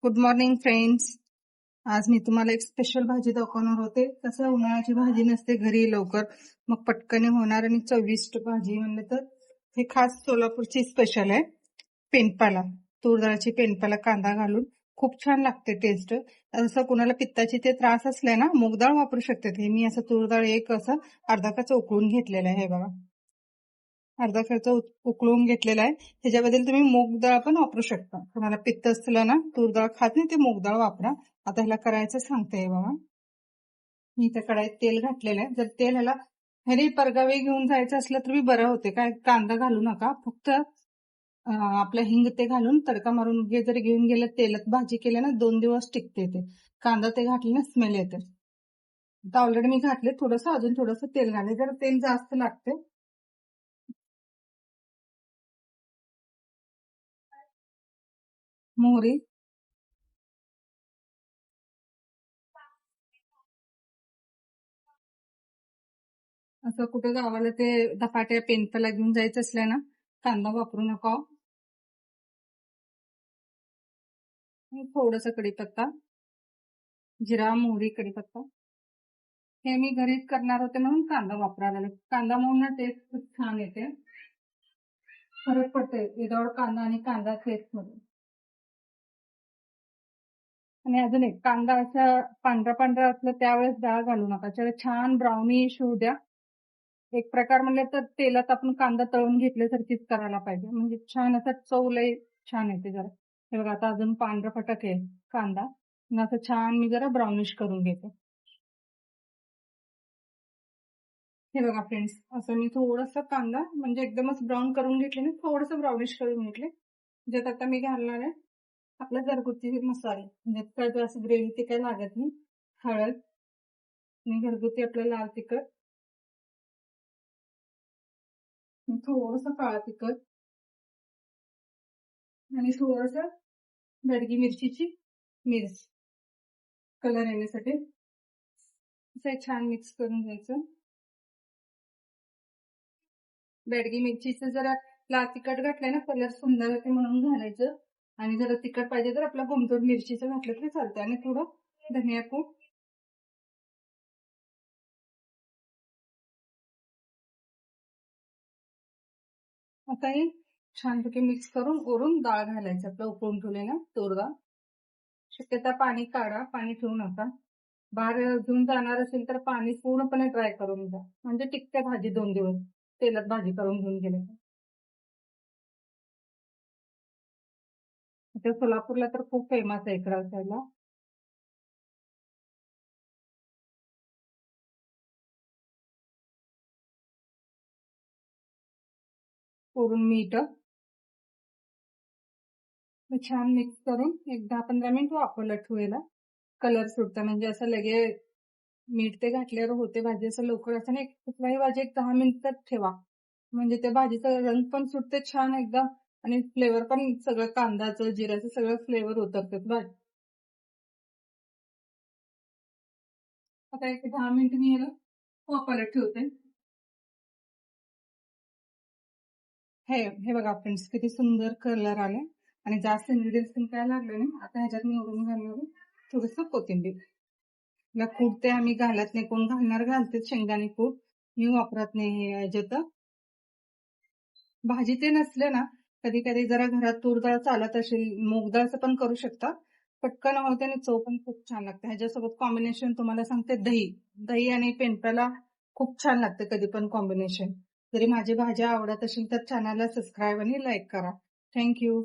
Good morning friends. आज मी तुम्हाला एक स्पेशल भाजी दाखवणार होते. कसं उन्हाळ्याची भाजी नसते घरी लवकर, मग पटकन होणार आणि चविष्ट भाजी म्हणलं तर हे खास सोलापूरची स्पेशल आहे. पेंडपाला, तूर डाळची पेंडपाला कांदा घालून खूप छान लागते टेस्ट. असं कुणाला पित्ताची ते त्रास असले ना, मूग डाळ वापरू शकते. हे मी असं तूर डाळ एक असं अर्धा कप उकळून घेतलेलं आहे. हे बघा, अर्धा खर्च उकळून घेतलेला आहे. ह्याच्याबद्दल तुम्ही मूग डाळ पण वापरू शकता. तुम्हाला पित्त असलं ना, तूर डाळ खात नाही ते मूग डाळ वापरा. आता ह्याला करायचं सांगते बाबा. मी इथे कढईत तेल घातलेलं आहे. जर तेल ह्याला परगावी घेऊन जायचं असलं तर मी बरं होते. काय कांदा घालू नका, फक्त आपलं हिंग ते घालून तडका मारून जरी घेऊन गेलं तेलात भाजी केल्या ना 2 दिवस टिकते. ते कांदा ते घातले ना स्मेल येते. आता ऑलरेडी मी घातले, थोडंसं अजून थोडंसं तेल घाले, जर तेल जास्त लागते. मोहरी, असं कुठे गावाला ते धपाट्या पेंडपाला घेऊन जायचं असल्या ना, कांदा वापरू नका. थोडंसं कढीपत्ता, जिरा, मोहरी, कढीपत्ता. हे मी घरीच करणार होते म्हणून कांदा वापरायला लागले. कांदा म्हणून टेस्ट खूप छान येते, फरक पडते विदाउट कांदा आणि कांदा टेस्ट मध्ये. आणि अजून एक, कांदा असा पांढरा पांढरा असला त्यावेळेस डाळ घालू नका. त्याला छान ब्राउनिश होऊ द्या. एक प्रकार म्हणलं तर तेलात आपण कांदा तळून घेतल्यासारखीच करायला पाहिजे, म्हणजे छान असा चव लय छान येते. जरा हे बघा, आता अजून पांढरा फटक आहे कांदा, असं छान मी जरा ब्राउनिश करून घेते. हे बघा फ्रेंड्स, असं मी थोडंसं कांदा म्हणजे एकदमच ब्राऊन करून घेतले ना, थोडंसं ब्राउनिश करून घेतले. ज्यात आता मी घालणार आहे आपला घरगुती मसाले, म्हणजे असं ग्रेव्ही ते काही लागत नाही. हळद आणि घरगुती आपलं लाल तिखट, थोडंसं काळा तिखट आणि थोडंसं बेडगी मिरचीची मिर्च कलर येण्यासाठी. असं छान मिक्स करून घ्यायचं. बेडगी मिरचीचं जरा लाल तिखट घातलं ना कलर सुंदर येते म्हणून घालायचं. आणि जरा तिखट पाहिजे तर आपला गुंटूर मिरचीचं घातलं तरी चालतं. आणि थोडं धनिया पूड. आता हे छानपैकी मिक्स करून वरून डाळ घालायचं, आपलं उकळून ठेवलेलं तूर डाळ. शक्यता पाणी काढा, पाणी ठेवू नका. बाहेर घेऊन जाणार असेल तर पाणी पूर्णपणे ड्राय करून द्या, म्हणजे टिकते भाजी 2 दिवस तेलात भाजी करून घेऊन गेले. ते सोलापूरला तर खूप फेमस आहे इकडं असायला. वरून मीठ छान मिक्स करून एक 10-15 मिनिट वापरलं ठेवायला. कलर सुटतं, म्हणजे असं लगे मीठ ते घातल्यावर होते भाजी असं लवकर. असं नाही, कुठलाही भाजी एक 10 मिनिटात ठेवा, म्हणजे त्या भाजीचा रंग पण सुटते छान एकदा. आणि फ्लेवर पण सगळं कांद्याचं जिऱ्याचं सगळं फ्लेवर उतरतात भाजी. आता एक 10 मिनिट मी याला वापरायला ठेवते. हे बघा फ्रेंड्स, किती सुंदर कलर आले आणि जास्त इन्ग्रेडियंट्स पण काय लागले नाही. आता ह्याच्यात मी उडून घालणार थोडस कोथिंबीर. ला कूट ते आम्ही घालत नाही, कोण घालणार घालते शेंगदाणे कूट, मी वापरत नाही ह्याच्यात. भाजी ते नसले ना, कधी कधी जरा घरात तूर डाळ चालत असेल, मूग डाळचं पण करू शकता. पटकन होते आणि चव पण खूप छान लागते. ह्याच्यासोबत कॉम्बिनेशन तुम्हाला सांगते, दही. दही आणि पेंडपाला खूप छान लागते कधी पण कॉम्बिनेशन. जरी माझी भाजी आवडत असेल तर चॅनलला सबस्क्राईब आणि लाईक करा. थँक्यू.